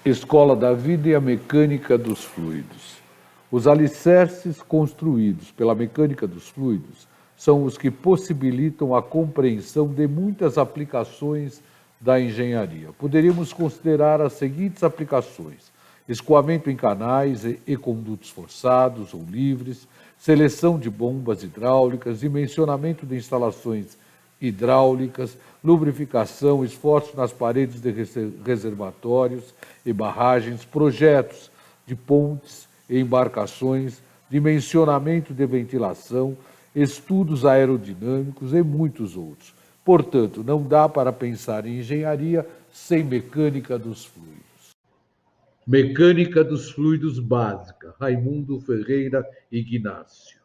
Escola da Vida e a Mecânica dos Fluidos. Os alicerces construídos pela mecânica dos fluidos são os que possibilitam a compreensão de muitas aplicações da engenharia. Poderíamos considerar as seguintes aplicações: escoamento em canais e condutos forçados ou livres, seleção de bombas hidráulicas, dimensionamento de instalações hidráulicas, lubrificação, esforço nas paredes de reservatórios e barragens, projetos de pontes e embarcações, dimensionamento de ventilação, estudos aerodinâmicos e muitos outros. Portanto, não dá para pensar em engenharia sem mecânica dos fluidos. Mecânica dos fluidos básica, Raimundo Ferreira Ignácio.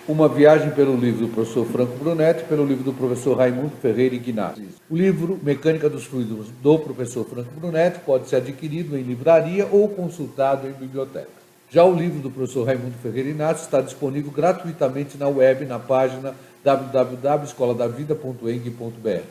Uma viagem pelo livro do professor Franco Brunetti e pelo livro do professor Raimundo Ferreira Ignácio. O livro Mecânica dos Fluidos do professor Franco Brunetti pode ser adquirido em livraria ou consultado em biblioteca. Já o livro do professor Raimundo Ferreira Ignácio está disponível gratuitamente na web, na página www.escoladavida.eng.br.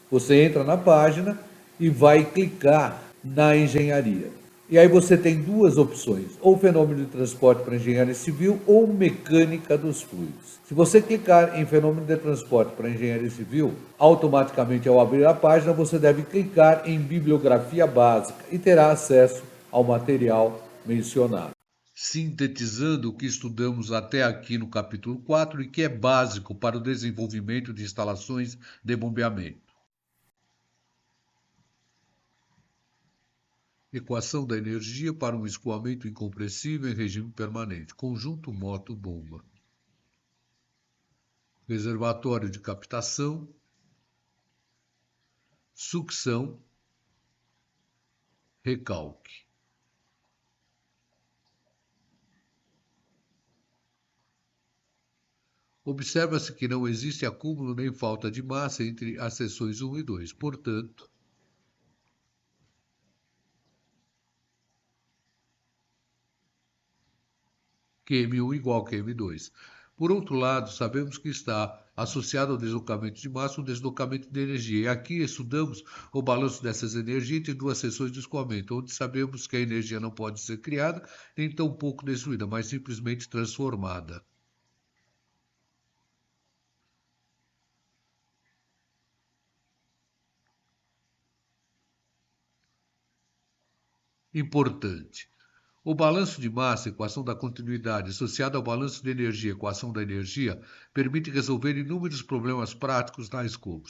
Você entra na página e vai clicar na engenharia. E aí você tem duas opções, ou fenômeno de transporte para engenharia civil ou mecânica dos fluidos. Se você clicar em fenômeno de transporte para engenharia civil, automaticamente ao abrir a página você deve clicar em bibliografia básica e terá acesso ao material mencionado. Sintetizando o que estudamos até aqui no capítulo 4 e que é básico para o desenvolvimento de instalações de bombeamento. Equação da energia para um escoamento incompressível em regime permanente. Conjunto moto-bomba. Reservatório de captação. Sucção. Recalque. Observa-se que não existe acúmulo nem falta de massa entre as seções 1 e 2. Portanto, QM1 igual a QM2. Por outro lado, sabemos que está associado ao deslocamento de massa um deslocamento de energia. E aqui estudamos o balanço dessas energias entre duas seções de escoamento, onde sabemos que a energia não pode ser criada, nem tampouco destruída, mas simplesmente transformada. Importante. O balanço de massa, equação da continuidade, associado ao balanço de energia, equação da energia, permite resolver inúmeros problemas práticos tais como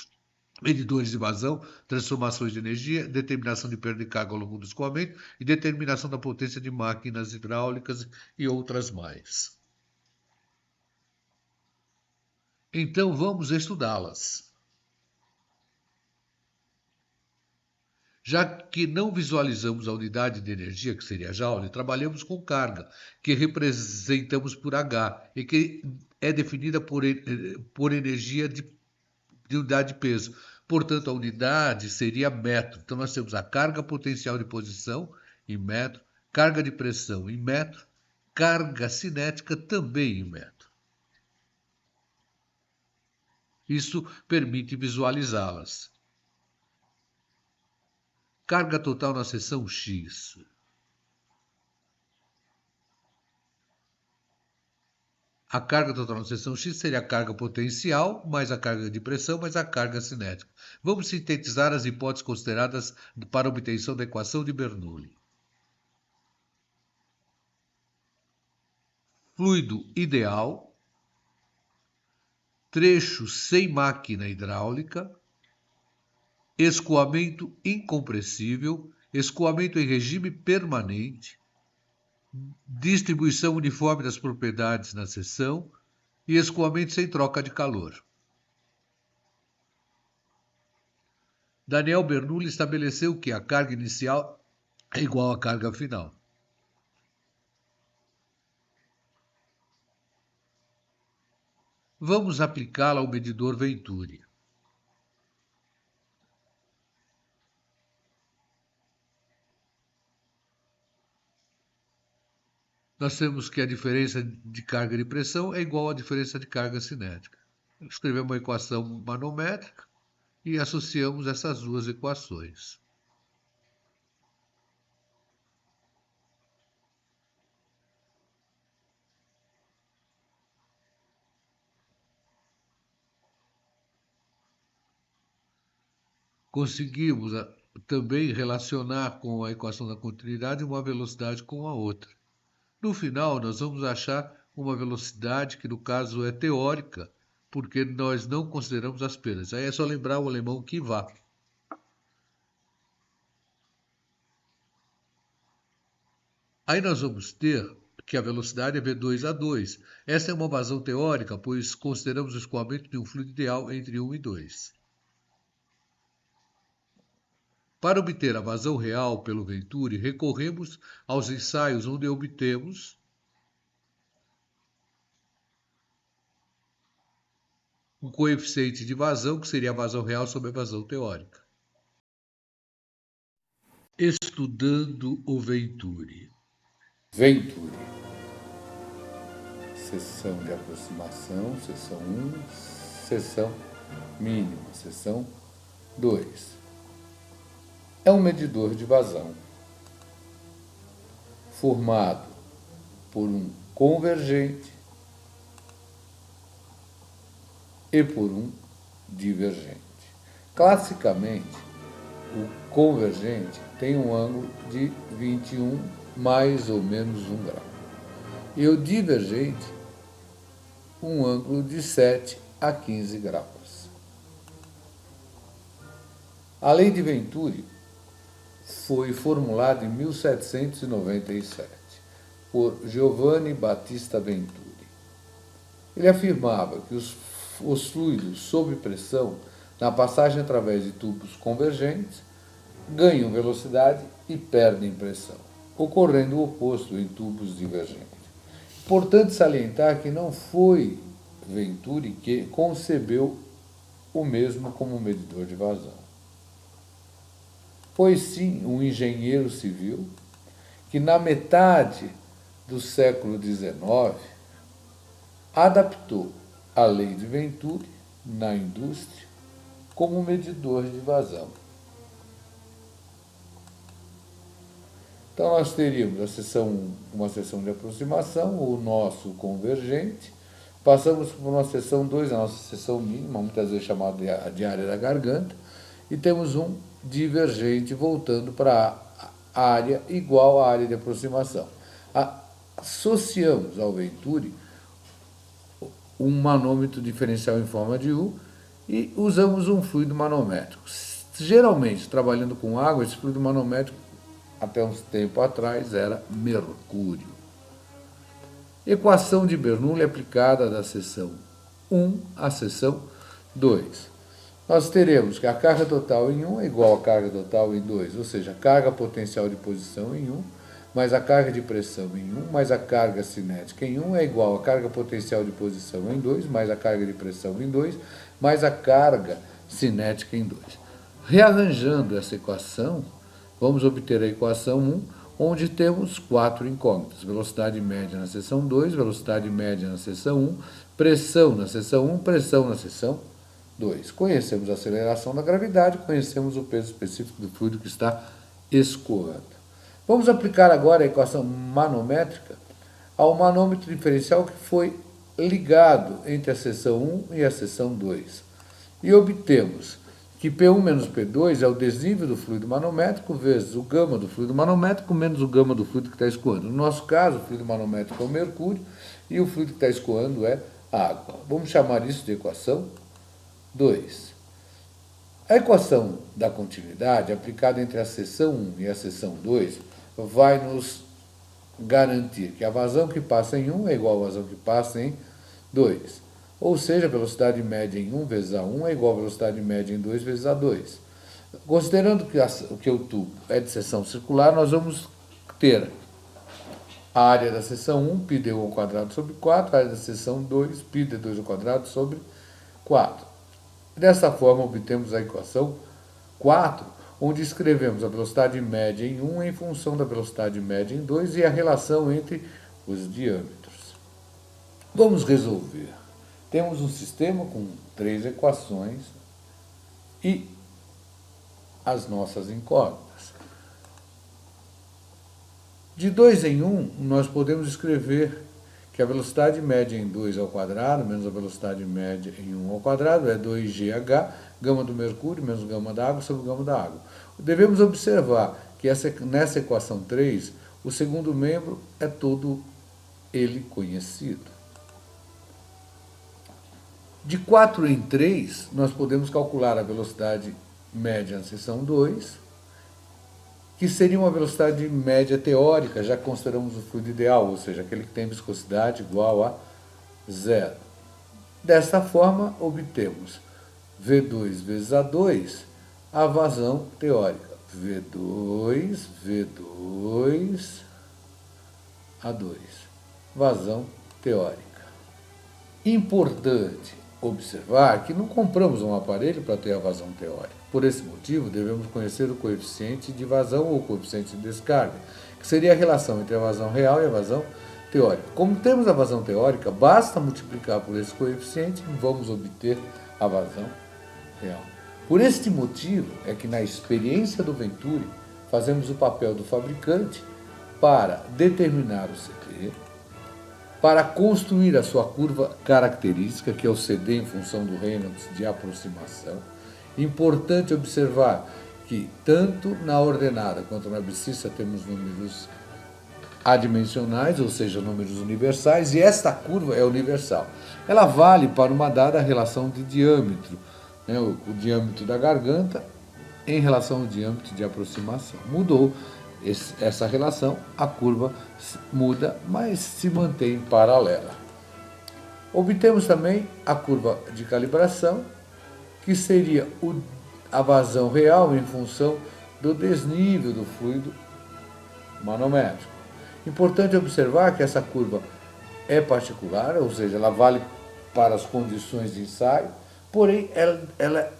medidores de vazão, transformações de energia, determinação de perda de carga ao longo do escoamento e determinação da potência de máquinas hidráulicas e outras mais. Então vamos estudá-las. Já que não visualizamos a unidade de energia, que seria Joule, trabalhamos com carga, que representamos por H, e que é definida por energia de unidade de peso. Portanto, a unidade seria metro. Então, nós temos a carga potencial de posição em metro, carga de pressão em metro, carga cinética também em metro. Isso permite visualizá-las. Carga total na seção X. A carga total na seção X seria a carga potencial, mais a carga de pressão, mais a carga cinética. Vamos sintetizar as hipóteses consideradas para a obtenção da equação de Bernoulli. Fluido ideal, trecho sem máquina hidráulica, escoamento incompressível, escoamento em regime permanente, distribuição uniforme das propriedades na seção e escoamento sem troca de calor. Daniel Bernoulli estabeleceu que a carga inicial é igual à carga final. Vamos aplicá-la ao medidor Venturi. Nós temos que a diferença de carga de pressão é igual à diferença de carga cinética. Escrevemos uma equação manométrica e associamos essas duas equações. conseguimos também relacionar com a equação da continuidade uma velocidade com a outra. No final, nós vamos achar uma velocidade que, no caso, é teórica, porque nós não consideramos as perdas. Aí é só lembrar o alemão que vá. Aí nós vamos ter que a velocidade é V2A2. Essa é uma vazão teórica, pois consideramos o escoamento de um fluido ideal entre 1 e 2. Para obter a vazão real pelo Venturi, recorremos aos ensaios onde obtemos um coeficiente de vazão, que seria a vazão real sobre a vazão teórica. Estudando o Venturi. Venturi. Seção de aproximação, seção 1, seção mínima, seção 2. É um medidor de vazão formado por um convergente e por um divergente. Classicamente, o convergente tem um ângulo de 21 mais ou menos 1 grau. E o divergente, um ângulo de 7 a 15 graus. A lei de Venturi foi formulada em 1797 por Giovanni Battista Venturi. Ele afirmava que os fluidos sob pressão, na passagem através de tubos convergentes, ganham velocidade e perdem pressão, ocorrendo o oposto em tubos divergentes. Importante salientar que não foi Venturi que concebeu o mesmo como medidor de vazão. Foi sim um engenheiro civil que, na metade do século XIX, adaptou a lei de Venturi na indústria como medidor de vazão. Então, nós teríamos uma seção de aproximação, o nosso convergente, passamos por uma seção 2, a nossa seção mínima, muitas vezes chamada de área da garganta, e temos um divergente voltando para a área igual à área de aproximação. Associamos ao Venturi um manômetro diferencial em forma de U e usamos um fluido manométrico. Geralmente, trabalhando com água, esse fluido manométrico, até uns tempo atrás, era mercúrio. Equação de Bernoulli aplicada da seção 1 à seção 2. Nós teremos que a carga total em 1 é igual à carga total em 2, ou seja, a carga potencial de posição em 1, mais a carga de pressão em 1, mais a carga cinética em 1 é igual à carga potencial de posição em 2, mais a carga de pressão em 2, mais a carga cinética em 2. Rearranjando essa equação, vamos obter a equação 1, onde temos 4 incógnitas: velocidade média na seção 2, velocidade média na seção 1, pressão na seção 1, pressão na seção 2. Conhecemos a aceleração da gravidade, conhecemos o peso específico do fluido que está escoando. Vamos aplicar agora a equação manométrica ao manômetro diferencial que foi ligado entre a seção 1 e a seção 2. E obtemos que P1 menos P2 é o desnível do fluido manométrico vezes o gama do fluido manométrico menos o gama do fluido que está escoando. No nosso caso, o fluido manométrico é o mercúrio e o fluido que está escoando é a água. Vamos chamar isso de equação 2. A equação da continuidade, aplicada entre a seção 1 e a seção 2, vai nos garantir que a vazão que passa em 1 é igual à vazão que passa em 2. Ou seja, a velocidade média em 1 vezes A1 é igual à velocidade média em 2 vezes A2. Considerando que o tubo é de seção circular, nós vamos ter a área da seção 1, πd1 ao quadrado sobre 4, a área da seção 2, πd2 ao quadrado sobre 4. Dessa forma, obtemos a equação 4, onde escrevemos a velocidade média em 1 em função da velocidade média em 2 e a relação entre os diâmetros. Vamos resolver. Temos um sistema com 3 equações e as nossas incógnitas. De 2 em 1, nós podemos escrever que que a velocidade média em 2 ao quadrado menos a velocidade média em 1 ao quadrado é 2GH, gama do mercúrio menos gama da água sobre gama da água. Devemos observar que nessa equação 3, o segundo membro é todo ele conhecido. De 4 em 3, nós podemos calcular a velocidade média na seção 2, que seria uma velocidade média teórica, já que consideramos o fluido ideal, ou seja, aquele que tem viscosidade igual a 0. Desta forma, obtemos V2 vezes A2, a vazão teórica. V2, A2, vazão teórica. Importante observar que não compramos um aparelho para ter a vazão teórica. Por esse motivo, devemos conhecer o coeficiente de vazão ou coeficiente de descarga, que seria a relação entre a vazão real e a vazão teórica. Como temos a vazão teórica, basta multiplicar por esse coeficiente e vamos obter a vazão real. Por este motivo é que na experiência do Venturi fazemos o papel do fabricante para determinar o CD, para construir a sua curva característica, que é o CD em função do Reynolds de aproximação. Importante observar que tanto na ordenada quanto na abscissa temos números adimensionais, ou seja, números universais, e esta curva é universal. Ela vale para uma dada relação de diâmetro, né, o diâmetro da garganta em relação ao diâmetro de aproximação. Mudou essa relação, a curva muda, mas se mantém paralela. Obtemos também a curva de calibração, que seria a vazão real em função do desnível do fluido manométrico. Importante observar que essa curva é particular, ou seja, ela vale para as condições de ensaio, porém ela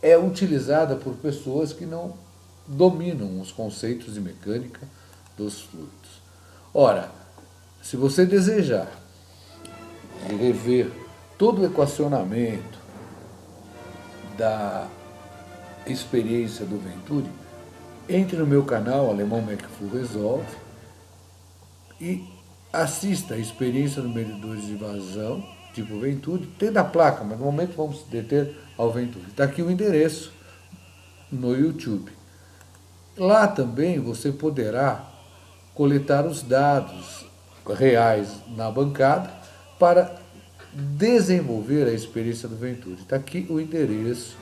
é utilizada por pessoas que não dominam os conceitos de mecânica dos fluidos. Ora, se você desejar rever todo o equacionamento da experiência do Venturi, entre no meu canal Alemão McFull Resolve e assista a experiência do medidores de vazão tipo Venturi. Tem da placa, mas no momento vamos deter ao Venturi. Está aqui o endereço no YouTube. Lá também você poderá coletar os dados reais na bancada para desenvolver a experiência do Venturi. Está aqui o endereço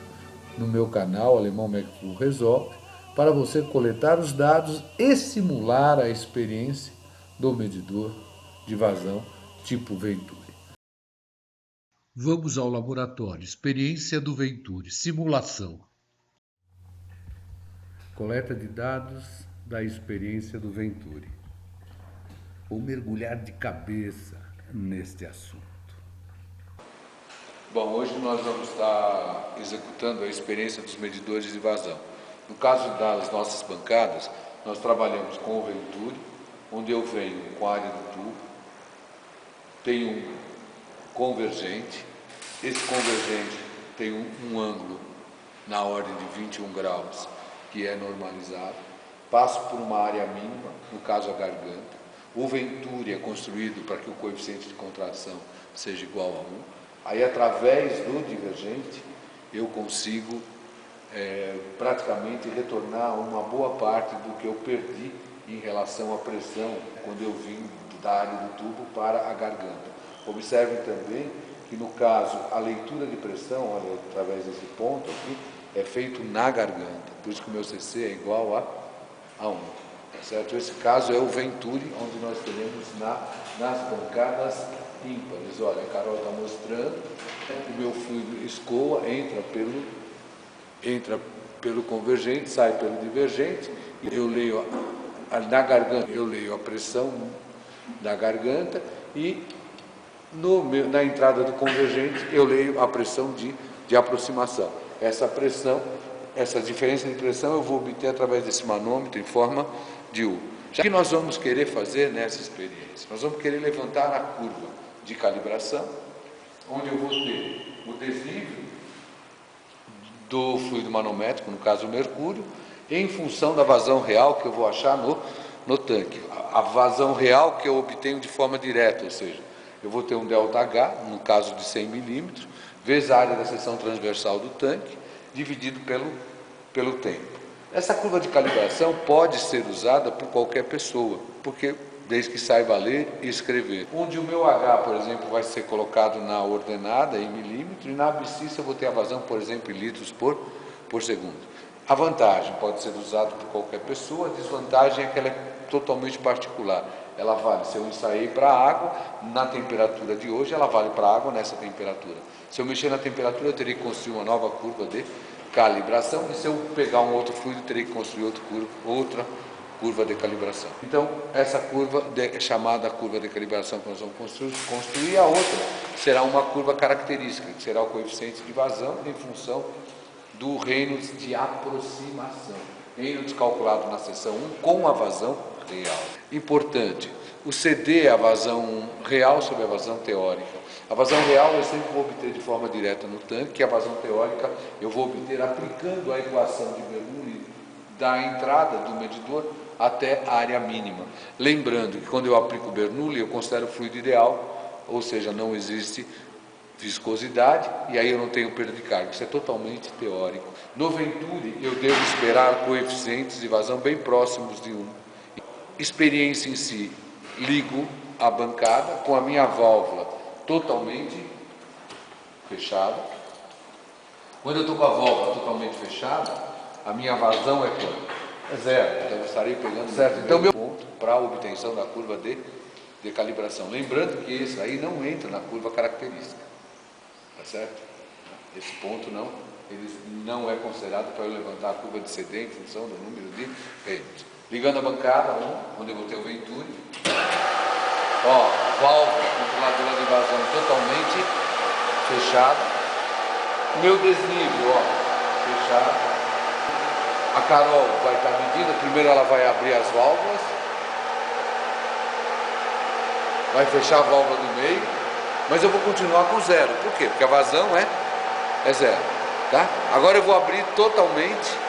no meu canal Alemão McFull Resolve para você coletar os dados e simular a experiência do medidor de vazão tipo Venturi. Vamos ao laboratório. Experiência do Venturi. Simulação. Coleta de dados da experiência do Venturi. Vou mergulhar de cabeça neste assunto. Bom, hoje nós vamos estar executando a experiência dos medidores de vazão. No caso das nossas bancadas, nós trabalhamos com o Venturi, onde eu venho com a área do tubo, tenho um convergente, esse convergente tem um ângulo na ordem de 21 graus, que é normalizado, passo por uma área mínima, no caso a garganta. O Venturi é construído para que o coeficiente de contração seja igual a 1. Aí, através do divergente, eu consigo praticamente retornar uma boa parte do que eu perdi em relação à pressão quando eu vim da área do tubo para a garganta. Observe também que, no caso, a leitura de pressão, olha, através desse ponto aqui, é feito na garganta, por isso que o meu CC é igual a 1. Tá certo? Esse caso é o Venturi, onde nós teremos nas bancadas ímpares. Olha, a Carol está mostrando, o meu fluido escoa, entra pelo convergente, sai pelo divergente, eu leio na garganta, eu leio a pressão da garganta e na entrada do convergente eu leio a pressão de aproximação. Essa pressão, essa diferença de pressão eu vou obter através desse manômetro em forma de U. Já que nós vamos querer fazer nessa experiência, nós vamos querer levantar a curva de calibração, onde eu vou ter o desnível do fluido manométrico, no caso o mercúrio, em função da vazão real que eu vou achar no tanque. A vazão real que eu obtenho de forma direta, ou seja, Eu vou ter um ΔH, no caso de 100 milímetros, vezes a área da seção transversal do tanque, dividido pelo tempo. Essa curva de calibração pode ser usada por qualquer pessoa, porque desde que saiba ler e escrever. Onde o meu H, por exemplo, vai ser colocado na ordenada em milímetro, e na abscissa eu vou ter a vazão, por exemplo, em litros por segundo. A vantagem pode ser usada por qualquer pessoa, a desvantagem é que ela é totalmente particular. Ela vale, se eu ensaiei para a água, na temperatura de hoje, ela vale para a água nessa temperatura. Se eu mexer na temperatura, eu teria que construir uma nova curva de calibração, e se eu pegar um outro fluido, eu teria que construir outra curva de calibração. Então, essa curva é chamada curva de calibração que nós vamos construir, a outra será uma curva característica, que será o coeficiente de vazão em função do Reynolds de aproximação. Reynolds calculado na seção 1 com a vazão real. Importante, o CD é a vazão real sobre a vazão teórica. A vazão real eu sempre vou obter de forma direta no tanque, e a vazão teórica eu vou obter aplicando a equação de Bernoulli da entrada do medidor até a área mínima. Lembrando que quando eu aplico Bernoulli, eu considero o fluido ideal, ou seja, não existe viscosidade, e aí eu não tenho perda de carga. Isso é totalmente teórico. No Venturi, eu devo esperar coeficientes de vazão bem próximos de 1. Experiência em si, ligo a bancada com a minha válvula totalmente fechada. Quando eu estou com a válvula totalmente fechada, a minha vazão é quanto? É zero. Então eu estarei pegando certo. Então meu ponto para a obtenção da curva de calibração. Lembrando que esse aí não entra na curva característica. Tá certo? Esse ponto ele não é considerado para eu levantar a curva de CD em função do número de Reynolds. Ligando a bancada 1, onde eu vou ter o Venturi. Ó, válvula controladora de vazão totalmente fechada. Meu desnível, ó, fechado. A Carol vai estar medindo. Primeiro ela vai abrir as válvulas. Vai fechar a válvula do meio. Mas eu vou continuar com zero. Por quê? Porque a vazão é zero. Tá? Agora eu vou abrir totalmente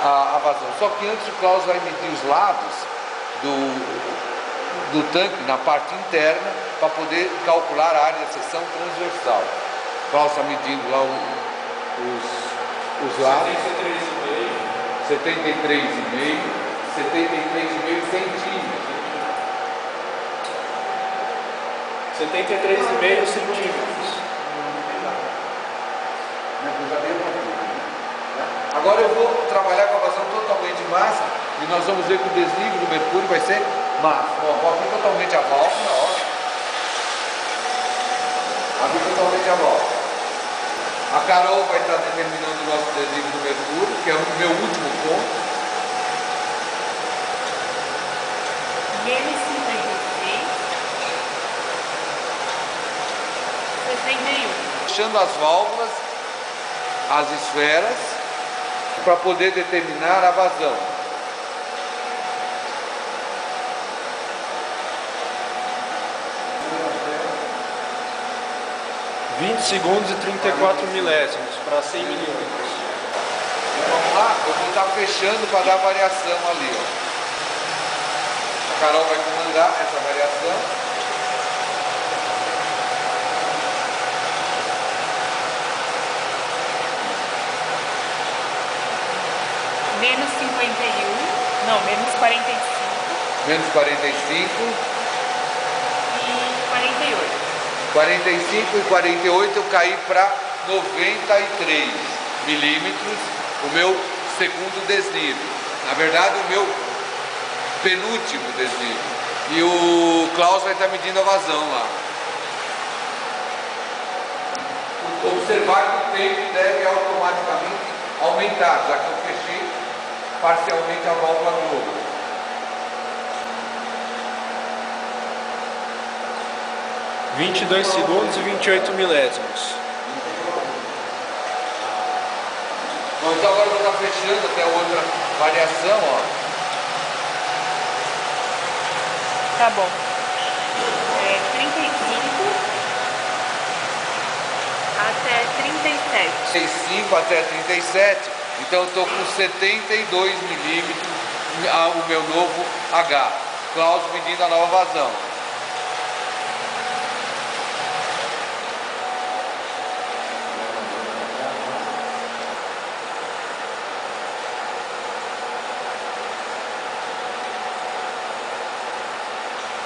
a vazão. Só que antes o Klaus vai medir os lados do tanque na parte interna para poder calcular a área de seção transversal. O Klaus está medindo lá os lados. 73,5 centímetros. 73,5 centímetros. Agora eu vou trabalhar com a vazão totalmente máxima e nós vamos ver que o desnível do mercúrio vai ser máximo. Ó, vou abrir totalmente a válvula, ó. Abrir totalmente a válvula. A Carol vai estar determinando o nosso desnível do mercúrio, que é o meu último ponto. Menos 56, 61. Fechando as válvulas, as esferas, para poder determinar a vazão. segundos e 34 milésimos para 100 milímetros. Vamos lá? Eu vou estar fechando para dar variação ali, ó. A Carol vai comandar essa variação. Menos 51, não, menos 45 Menos 45, e 48. 45 e 48 eu caí para 93 milímetros, o meu segundo desnível. Na verdade, o meu penúltimo desnível. E o Klaus vai estar medindo a vazão lá. Observar que o tempo deve automaticamente aumentar, já que eu fechei parcialmente a válvula novo. – 22 segundos e 28 milésimos. Bom, então agora eu vou estar fechando até outra variação, ó. Tá bom. 35 até 37. 35 até 37, então eu estou com 72 milímetros, o meu novo H. Klaus medindo a nova vazão.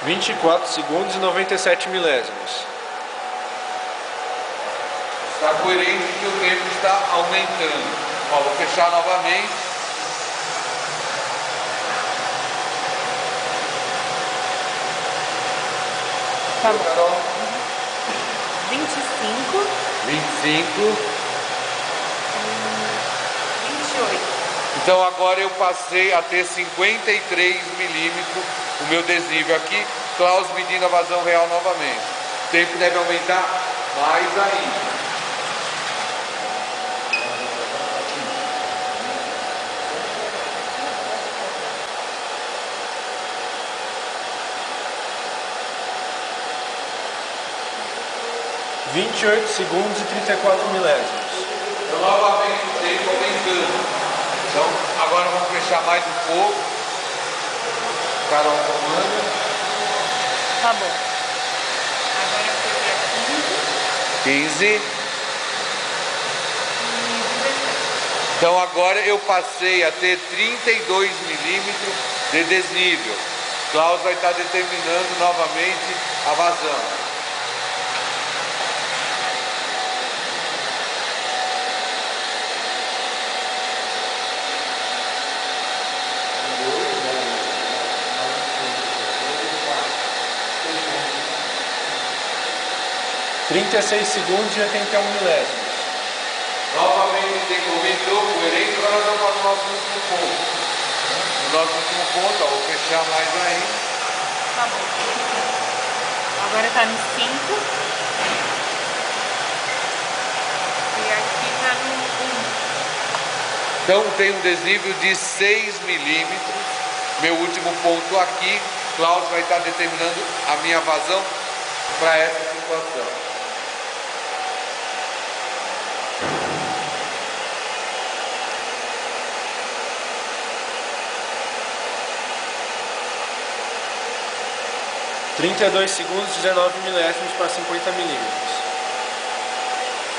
24 segundos e 97 milésimos. Está coerente que o tempo está aumentando. Ó, vou fechar novamente. Tá bom. Carol? 25, 25. 28. Então agora eu passei a ter 53 milímetros o meu desnível aqui. Klaus medindo a vazão real novamente. O tempo deve aumentar mais ainda. – 28 segundos e 34 milésimos. Então novamente o tempo aumentando. Então agora vamos fechar mais um pouco. Carol comanda. Tá bom. Agora eu fui pra 15. e 17. Então agora eu passei a ter 32 milímetros de desnível. Klaus vai estar determinando novamente a vazão. – 36 segundos e 81 milésimos. Novamente o tempo aumentou, coerente, agora nós vamos para o nosso último ponto. O nosso último ponto, ó, vou fechar mais ainda. Tá bom. Agora tá no 5. E aqui tá no 1. Então tem um desnível de 6 milímetros. Meu último ponto aqui, Klaus vai estar determinando a minha vazão para essa situação. – 32 segundos e 19 milésimos para 50 milímetros.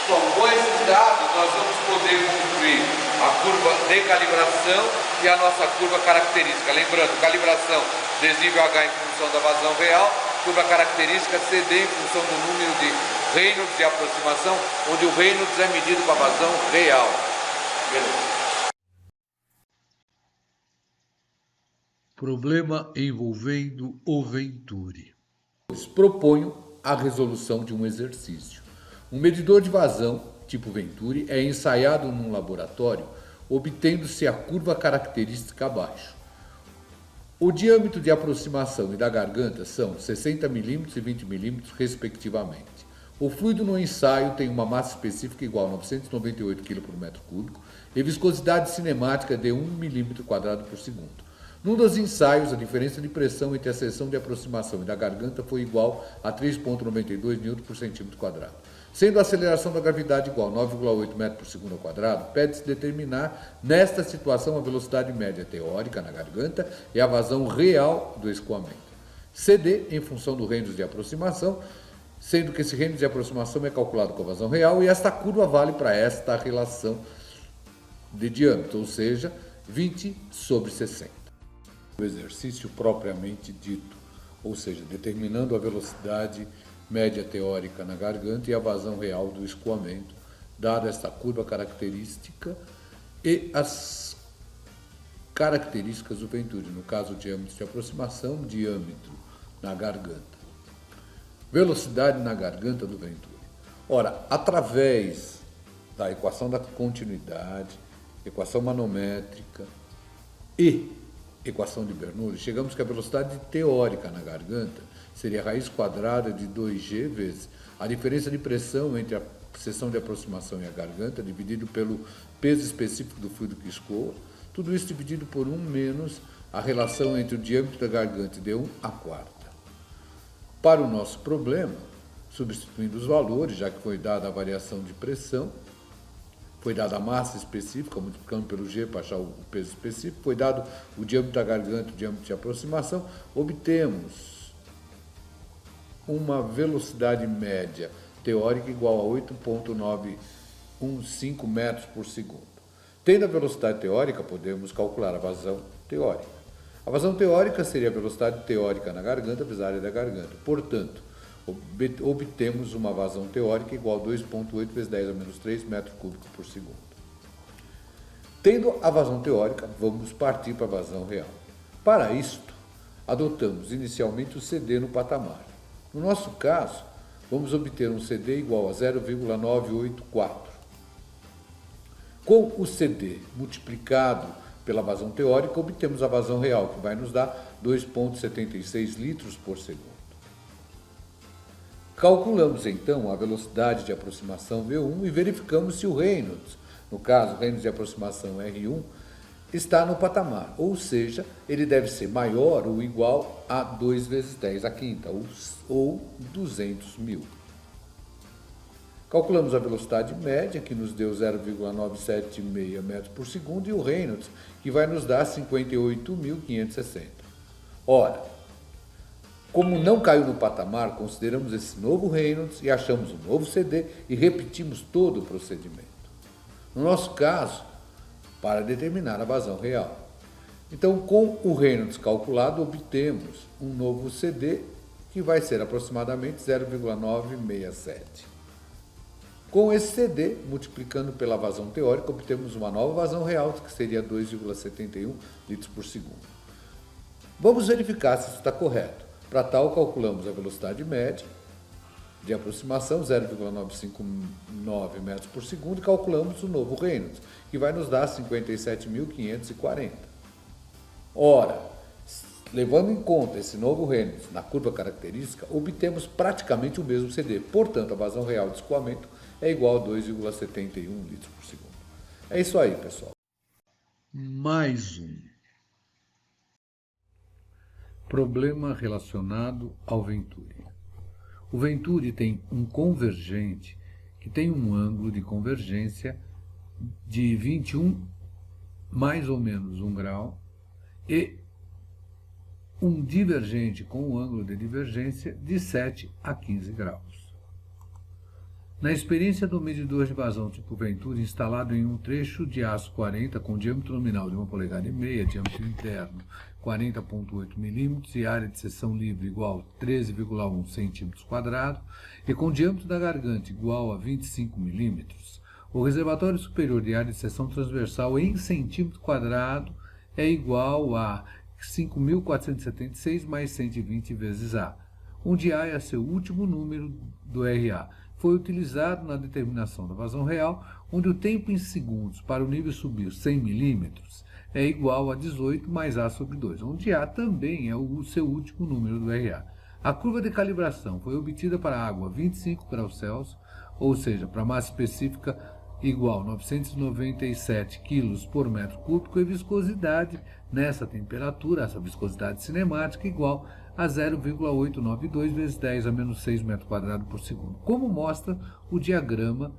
Bom, com esses dados nós vamos poder construir a curva de calibração e a nossa curva característica. Lembrando, calibração, desnível H em função da vazão real, curva característica CD em função do número de Reynolds de aproximação, onde o Reynolds é medido com a vazão real. Beleza. Problema envolvendo o Venturi. Proponho a resolução de um exercício. Um medidor de vazão, tipo Venturi, é ensaiado num laboratório, obtendo-se a curva característica abaixo. O diâmetro de aproximação e da garganta são 60 mm e 20 mm, respectivamente. O fluido no ensaio tem uma massa específica igual a 998 kg por metro cúbico e viscosidade cinemática de 1 mm² por segundo. Num dos ensaios, a diferença de pressão entre a seção de aproximação e da garganta foi igual a 3,92 N por centímetro quadrado. Sendo a aceleração da gravidade igual a 9,8 metros por segundo ao quadrado, pede-se determinar, nesta situação, a velocidade média teórica na garganta e a vazão real do escoamento. CD, em função do Reynolds de aproximação, sendo que esse Reynolds de aproximação é calculado com a vazão real, e esta curva vale para esta relação de diâmetro, ou seja, 20 sobre 60. O exercício propriamente dito, ou seja, determinando a velocidade média teórica na garganta e a vazão real do escoamento, dada esta curva característica e as características do Venturi, no caso, diâmetro de aproximação, diâmetro na garganta. Velocidade na garganta do Venturi. Ora, através da equação da continuidade, equação manométrica e equação de Bernoulli, chegamos que a velocidade teórica na garganta seria a raiz quadrada de 2G vezes a diferença de pressão entre a seção de aproximação e a garganta, dividido pelo peso específico do fluido que escoa, tudo isso dividido por 1 menos a relação entre o diâmetro da garganta de 1 a quarta. Para o nosso problema, substituindo os valores, já que foi dada a variação de pressão, foi dada a massa específica, multiplicando pelo G para achar o peso específico, foi dado o diâmetro da garganta, o diâmetro de aproximação, obtemos uma velocidade média teórica igual a 8,915 metros por segundo. Tendo a velocidade teórica, podemos calcular a vazão teórica. A vazão teórica seria a velocidade teórica na garganta vezes a área da garganta. Portanto, obtemos uma vazão teórica igual a 2,8 vezes 10 a menos 3 metros cúbicos por segundo. Tendo a vazão teórica, vamos partir para a vazão real. Para isto, adotamos inicialmente o CD no patamar. No nosso caso, vamos obter um CD igual a 0,984. Com o CD multiplicado pela vazão teórica, obtemos a vazão real, que vai nos dar 2,76 litros por segundo. Calculamos então a velocidade de aproximação V1 e verificamos se o Reynolds, no caso, o Reynolds de aproximação R1, está no patamar, ou seja, ele deve ser maior ou igual a 2 vezes 10 à quinta, ou 200 mil. Calculamos a velocidade média, que nos deu 0,976 metros por segundo, e o Reynolds, que vai nos dar 58.560. Ora, como não caiu no patamar, consideramos esse novo Reynolds e achamos um novo CD e repetimos todo o procedimento. No nosso caso, para determinar a vazão real. Então, com o Reynolds calculado, obtemos um novo CD, que vai ser aproximadamente 0,967. Com esse CD, multiplicando pela vazão teórica, obtemos uma nova vazão real, que seria 2,71 litros por segundo. Vamos verificar se isso está correto. Para tal, calculamos a velocidade média de aproximação, 0,959 metros por segundo, e calculamos o novo Reynolds, que vai nos dar 57.540. Ora, levando em conta esse novo Reynolds na curva característica, obtemos praticamente o mesmo CD. Portanto, a vazão real de escoamento é igual a 2,71 litros por segundo. É isso aí, pessoal. Mais um problema relacionado ao Venturi. O Venturi tem um convergente que tem um ângulo de convergência de 21 mais ou menos 1 grau e um divergente com um ângulo de divergência de 7 a 15 graus. Na experiência do medidor de vazão tipo Venturi instalado em um trecho de aço 40 com diâmetro nominal de 1,5 polegada, diâmetro interno 40,8 mm e área de seção livre igual a 13,1 cm², e com diâmetro da garganta igual a 25 mm, o reservatório superior de área de seção transversal em centímetro² é igual a 5.476 mais 120 vezes A, onde A é seu último número do RA. Foi utilizado na determinação da vazão real, onde o tempo em segundos para o nível subir 100 mm é igual a 18 mais A sobre 2, onde A também é o seu último número do RA. A curva de calibração foi obtida para água a 25 graus Celsius, ou seja, para massa específica igual a 997 kg por metro cúbico, e viscosidade nessa temperatura, essa viscosidade cinemática, igual a 0,892 vezes 10 a menos 6 m² por segundo, como mostra o diagrama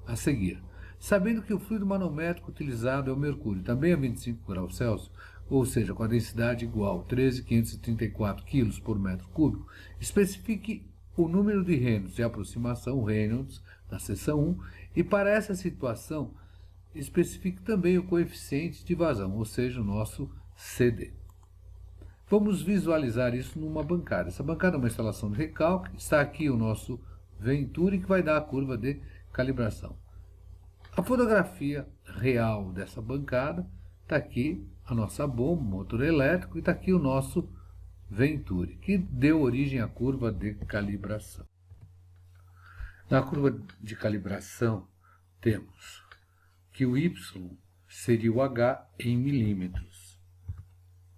a seguir. Sabendo que o fluido manométrico utilizado é o mercúrio, também a 25 graus Celsius, ou seja, com a densidade igual a 13.534 kg por metro cúbico, especifique o número de Reynolds de aproximação, Reynolds, na seção 1, e para essa situação, especifique também o coeficiente de vazão, ou seja, o nosso CD. Vamos visualizar isso numa bancada. Essa bancada é uma instalação de recalque. Está aqui o nosso Venturi, que vai dar a curva de calibração. A fotografia real dessa bancada está aqui a nossa bomba, motor elétrico, e está aqui o nosso Venturi, que deu origem à curva de calibração. Na curva de calibração, temos que o Y seria o H em milímetros.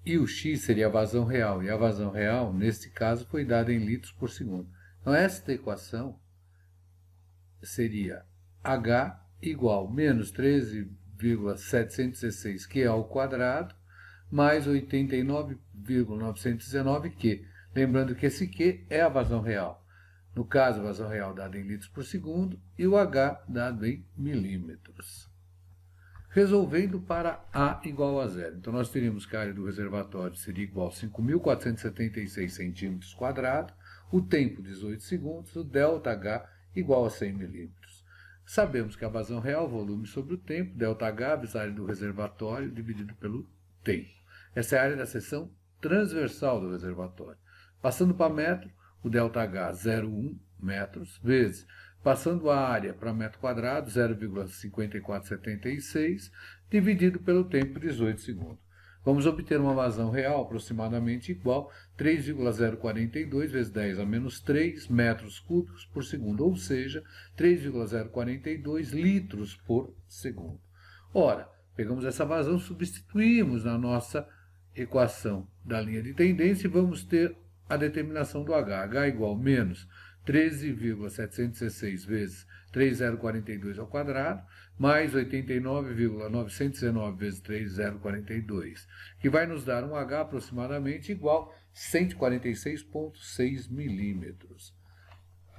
E o X seria a vazão real, e a vazão real, neste caso, foi dada em litros por segundo. Então, esta equação seria H igual menos 13,716 Q ao quadrado, mais 89,919 Q. Lembrando que esse Q é a vazão real. No caso, a vazão real dada em litros por segundo, e o H dado em milímetros. Resolvendo para A igual a zero. Então, nós teríamos que a área do reservatório seria igual a 5.476 cm², o tempo 18 segundos, o ΔH igual a 100 milímetros. Sabemos que a vazão real, volume sobre o tempo, ΔH, vezes a área do reservatório, dividido pelo tempo. Essa é a área da seção transversal do reservatório. Passando para metro, o ΔH 0,1 metros, vezes, passando a área para metro quadrado, 0,5476, dividido pelo tempo, 18 segundos. Vamos obter uma vazão real aproximadamente igual a 3,042 vezes 10 a menos 3 metros cúbicos por segundo, ou seja, 3,042 litros por segundo. Ora, pegamos essa vazão, substituímos na nossa equação da linha de tendência e vamos ter a determinação do H. H igual menos 13,716 vezes 3,042 ao quadrado, mais 89,919 vezes 3,042, que vai nos dar um H aproximadamente igual a 146,6 milímetros.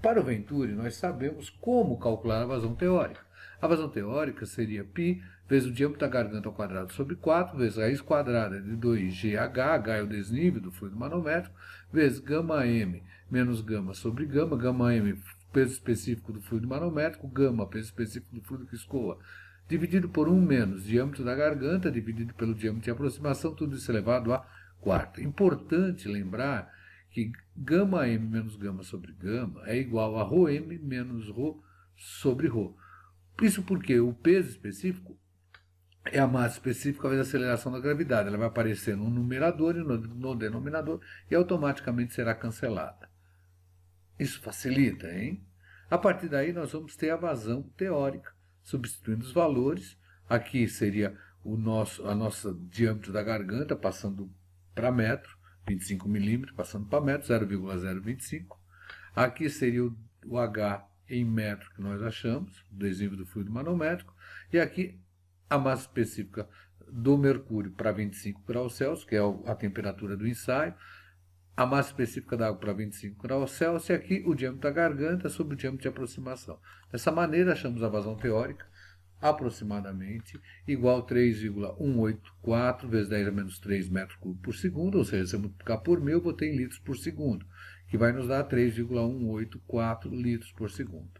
Para o Venturi, nós sabemos como calcular a vazão teórica. A vazão teórica seria π vezes o diâmetro da garganta ao quadrado sobre 4, vezes a raiz quadrada de 2GH, H é o desnível do fluido manométrico, vezes γm menos γ sobre γ, γm peso específico do fluido manométrico, γ peso específico do fluido que escoa, dividido por 1 menos diâmetro da garganta, dividido pelo diâmetro de aproximação, tudo isso elevado a quarto. Importante lembrar que γm menos γ sobre γ é igual a ρm menos ρ sobre ρ. Isso porque o peso específico é a massa específica vezes a aceleração da gravidade. Ela vai aparecer no numerador e no denominador e automaticamente será cancelada. Isso facilita, hein? A partir daí nós vamos ter a vazão teórica, substituindo os valores. Aqui seria o nosso diâmetro da garganta passando para metro, 25 milímetros, passando para metro, 0,025. Aqui seria o H em metro que nós achamos, o desnível do fluido manométrico, e aqui a massa específica do mercúrio para 25 graus Celsius, que é a temperatura do ensaio, a massa específica da água para 25 graus Celsius, e aqui o diâmetro da garganta sobre o diâmetro de aproximação. Dessa maneira, achamos a vazão teórica aproximadamente igual a 3,184 vezes 10 a menos 3 metros cúbicos por segundo, ou seja, se eu multiplicar por 1000, eu vou ter em litros por segundo, que vai nos dar 3,184 litros por segundo.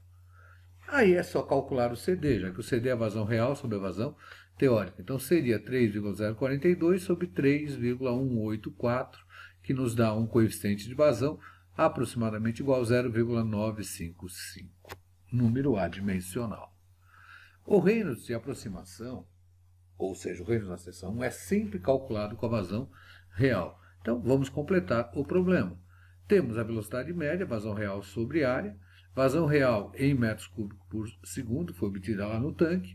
Aí é só calcular o CD, já que o CD é a vazão real sobre a vazão teórica. Então seria 3,042 sobre 3,184, que nos dá um coeficiente de vazão aproximadamente igual a 0,955, número adimensional. O Reynolds de aproximação, ou seja, o Reynolds na seção 1, é sempre calculado com a vazão real. Então vamos completar o problema. Temos a velocidade média, vazão real sobre área, vazão real em metros cúbicos por segundo, foi obtida lá no tanque.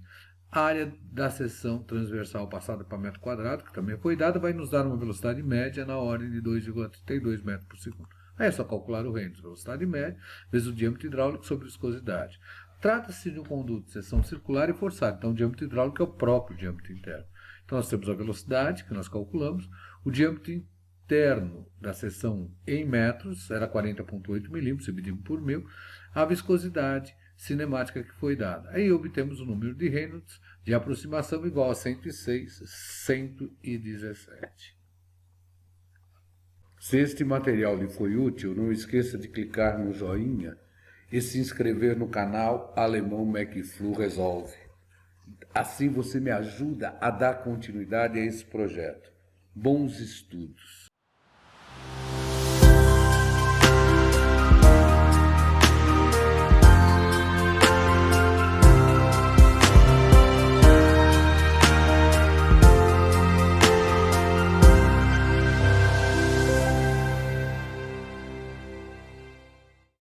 A área da seção transversal passada para metro quadrado, que também foi dada, vai nos dar uma velocidade média na ordem de 2,32 metros por segundo. Aí é só calcular o Reynolds, velocidade média, vezes o diâmetro hidráulico sobre viscosidade. Trata-se de um conduto de seção circular e forçado, então o diâmetro hidráulico é o próprio diâmetro interno. Então nós temos a velocidade, que nós calculamos, o diâmetro interno da seção em metros era 40,8 milímetros, dividido por 1000, a viscosidade cinemática que foi dada. Aí obtemos o número de Reynolds de aproximação igual a 106,117. Se este material lhe foi útil, não esqueça de clicar no joinha e se inscrever no canal Alemão McFlu Resolve. Assim você me ajuda a dar continuidade a esse projeto. Bons estudos!